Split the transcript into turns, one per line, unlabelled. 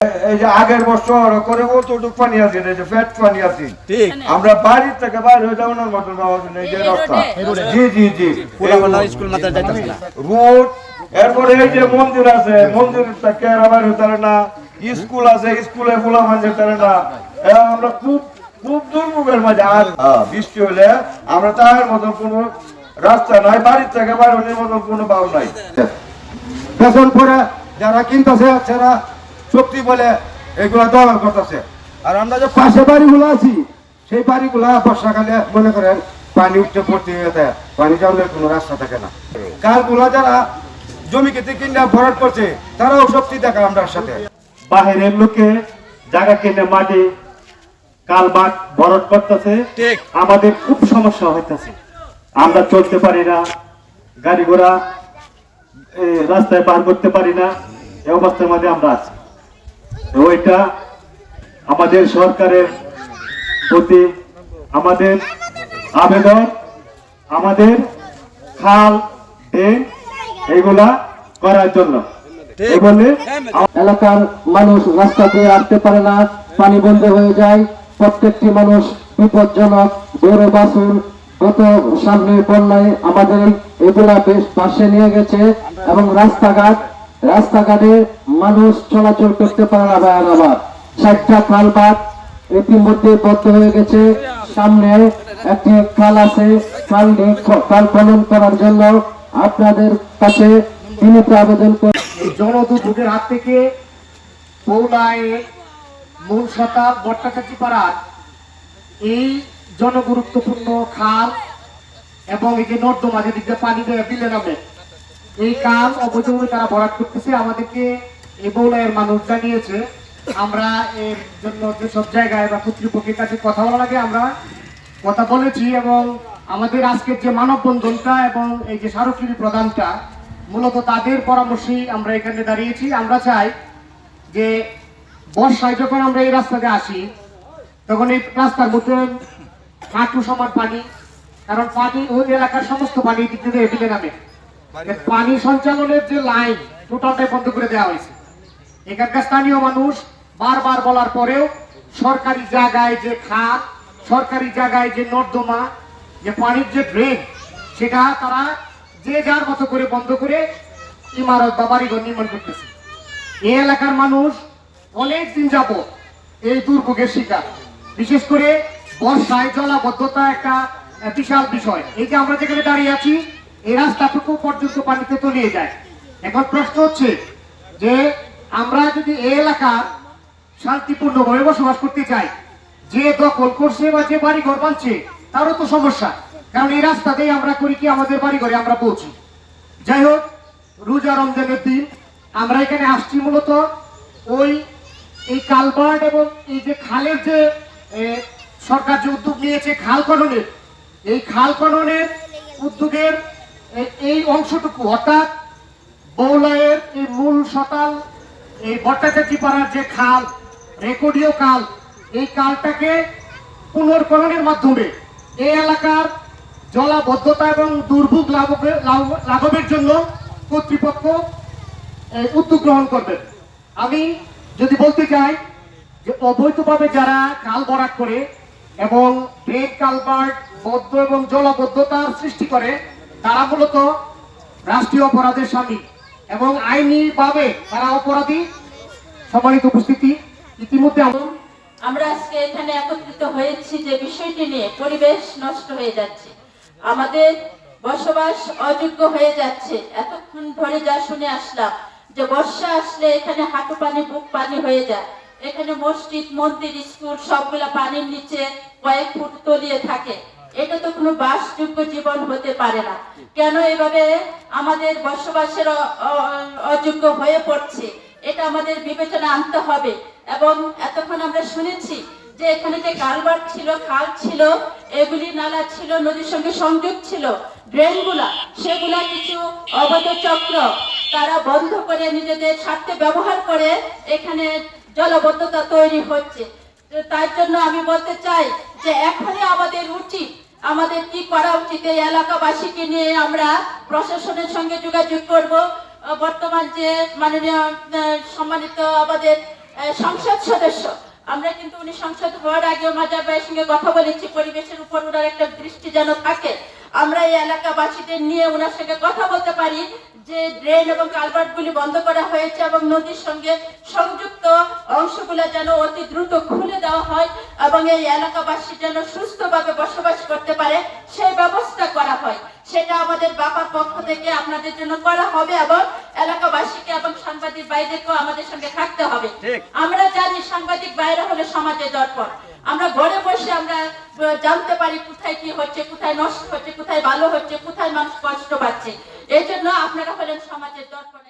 এই যে আগের বছর করে কতটুক পানি আছে, এই যে পেট পানি আছে, আমরা বাড়ির থেকে বাইরে হয়ে যাবো না মতন এই যে রাস্তা, জি জি জি
স্কুল মাথায় যাইতেছে না
রোড। এরপরে এই যে মন্দির আছে, মন্দির থেকে বাইরে হতে পারে না, স্কুল আছে, স্কুলে ফুলা মান যেতে পারে না। আমরা খুব খুব দুর্ভোগের মাঝে। আর বৃষ্টি হলে আমরা তার মতন কোনো রাস্তা নাই, বাড়ির থেকে বাইরে হলে মতন কোনো বাউ নাই।
বেতন পরে যারা কিনতেছে যারা শক্তি বলে এগুলা দখল করতেছে। আর আমরা যে পাশে বাড়িগুলো আছি সেই বাড়িগুলা বর্ষাকালে মনে করেন পানি উঠতে ভর্তি হয়ে যায়, পানি যাওয়ার কোনো রাস্তা থাকে না। কারগুলা যারা জমি কেটে কিনে ভরাট করছে তারাও শক্তি দেখা আমরা সাথে।
বাহিরের লোকে জায়গা কিনে মাটি কালবাট ভরাট করতেছে, আমাদের খুব সমস্যা হইতেছে। আমরা চলতে পারি না, গাড়ি ঘোড়া রাস্তায় পার করতে পারি না, এই অবস্থার মধ্যে আমরা আছি। ওইটা আমাদের সরকারের প্রতি আমাদের আবেদন, আমাদের খাল এইগুলা করার জন্য। এই বলে
এলাকার মানুষ রাস্তা দিয়ে আসতে পারে না, পানি বন্ধ হয়ে যায়, প্রত্যেকটি মানুষ বিপজ্জনক। দৌড়ে বাসুর গত সামনে বন্যায় আমাদের এগুলা বেশ পাশে নিয়ে গেছে এবং রাস্তাঘাটে মানুষ চলাচল করতে পারে না। আবার 60টা খালবাট ইতিমধ্যে বদ্ধ হয়ে গেছে। সামনে একটি খাল আছে, খাল খনন করার জন্য আপনাদের কাছে বিনীত আবেদন করি।
জলদুর্ভোগের হাত থেকে বৌলায় মূল শতাব বট্টাচাচি পাড়ার এই জনগুরুত্বপূর্ণ খাল এবং এই যে নর্দমা যেদিক দিয়ে পানি বিলে নামে, এই খাল অবৈধভাবে তারা ভরাট করতেছে। আমাদেরকে এই বৌলায়ের মানুষ জানিয়েছে। আমরা এর জন্য যেসব জায়গায় বা কর্তৃপক্ষের কাছে কথা বলা লাগে আমরা কথা বলেছি, এবং আমাদের আজকের যে মানববন্ধনটা এবং এই যে স্মারকলিপি প্রদানটা মূলত তাদের পরামর্শেই আমরা এখানে দাঁড়িয়েছি। আমরা চাই যে বর্ষায় যখন আমরা এই রাস্তাতে আসি তখন এই রাস্তার মধ্যে হাঁটু সমান পানি, কারণ পানি ওই এলাকার সমস্ত পানি দিক থেকে এদিকে নামে। পানি সঞ্চালনের যে লাইন টোটালটাই বন্ধ করে দেওয়া হয়েছে। এখানকার স্থানীয় মানুষ বারবার বলার পরেও সরকারি জায়গায় যে খাল, সরকারি জায়গায় যে নর্দমা, যে পানির যে ড্রেন, সেটা তারা যে যার মতো করে বন্ধ করে ইমারত বা বাড়িঘর নির্মাণ করতেছে। এই এলাকার মানুষ অনেক দিন যাবত এই দুর্ভোগের শিকার। বিশেষ করে বর্ষায় জলাবদ্ধতা একটা বিশাল বিষয়। এই যে আমরা যেখানে দাঁড়িয়ে আছি এই রাস্তাটুকু পর্যন্ত পানিতে তলিয়ে যায়। এখন প্রশ্ন হচ্ছে যে আমরা যদি এই এলাকার শান্তিপূর্ণভাবে বসবাস করতে চাই, যে দখল করছে বা যে বাড়ি ঘর বানছে তারও তো সমস্যা, কারণ এই রাস্তাতেই আমরা করি কি আমাদের বাড়ি ঘরে আমরা পৌঁছি। যাই হোক, রোজা রমজানের দিন আমরা এখানে আসছি মূলত ওই এই কালভার্ট এবং এই যে খালের যে সরকার যে উদ্যোগ নিয়েছে খাল খননের, এই খাল খননের উদ্যোগের এই অংশটুকু অর্থাৎ বৌলায়ের এই মূল সতাল এই বট্টাচাচি পাড়ার যে খাল, রেকর্ডীয় খাল, এই খালটাকে পুনর্খননের মাধ্যমে এই এলাকার জলাবদ্ধতা এবং দুর্ভোগ লাঘবের জন্য কর্তৃপক্ষ উদ্যোগ গ্রহণ করবেন। আমি যদি বলতে চাই যে অবৈধভাবে যারা খাল ভরাট করে এবং ড্রেন কালভার্ট বদ্ধ এবং জলাবদ্ধতার সৃষ্টি করে তারা মূলত রাষ্ট্রীয় অপরাধের শামিল এবং আইনিভাবে তারা অপরাধী। সম্মানিত উপস্থিতি, ইতিমধ্যে
আমরা আজকে এখানে একত্রিত হয়েছি যে বিষয়টি নিয়ে পরিবেশ নষ্ট হয়ে যাচ্ছে, আমাদের বসবাস অযোগ্য হয়ে যাচ্ছে। এতক্ষণ ধরে যা শুনে আসলাম যে বর্ষা আসলে এখানে হাঁটু পানি বুক পানি হয়ে যায়, এখানে মসজিদ মন্দির স্কুল সবগুলা পানির নিচে কয়েক ফুট তলিয়ে থাকে। এটা তো কোনো বাসযোগ্য জীবন হতে পারে না। কেন এভাবে আমাদের বসবাসের অযোগ্য হয়ে পড়ছে, এটা আমাদের বিবেচনা আনতে হবে। এবং এতক্ষণ আমরা শুনেছি যে এখানে যে কালভার্ট ছিল, খাল ছিল, এগুলি নালা ছিল, নদীর সঙ্গে সংযোগ ছিল, ড্রেনগুলা, সেগুলা কিছু অবৈধ চক্র তারা বন্ধ করে নিজেদের স্বার্থে ব্যবহার করে এখানে জলাবদ্ধতা তৈরি হচ্ছে। তার জন্য আমি বলতে চাই যে এখনই আমাদের উচিত, আমাদের কি করা উচিত, এই এলাকাবাসীকে নিয়ে আমরা প্রশাসনের সঙ্গে যোগাযোগ করব। বর্তমান যে মাননীয় সম্মানিত আমাদের সংসদ সদস্য। আমরা কিন্তু উনি সংসদ হওয়ার আগেও মাজার ভাইয়ের সঙ্গে কথা বলেছি, পরিবেশের উপর ওনার একটা দৃষ্টি যেন থাকে। আমরা এই এলাকাবাসীদের নিয়ে ওনার সঙ্গে কথা বলতে পারি যে ড্রেন এবং কালভার্ট গুলি বন্ধ করা হয়েছে এবং নদীর সঙ্গে সংযুক্ত অংশগুলো যেন অতি দ্রুত খুলে দেওয়া হয় এবং এই এলাকাবাসী যেন সুস্থভাবে বসবাস করতে পারে সেই ব্যবস্থা করা হয়। সেটা আমাদের বাবার পক্ষ থেকে আপনাদের জন্য করা হবে এবং এলাকাবাসীকে এবং সাংবাদিক ভাইদেরকেও আমাদের সঙ্গে থাকতে হবে। আমরা জানি সাংবাদিক ভাইরা হলে সমাজের দর্পণ। আমরা ঘরে বসে আমরা জানতে পারি কোথায় কি হচ্ছে, কোথায় নষ্ট হচ্ছে, কোথায় ভালো হচ্ছে, কোথায় মানুষ কষ্ট পাচ্ছে। এই জন্য আপনারা হলেন সমাজের দর্পণ।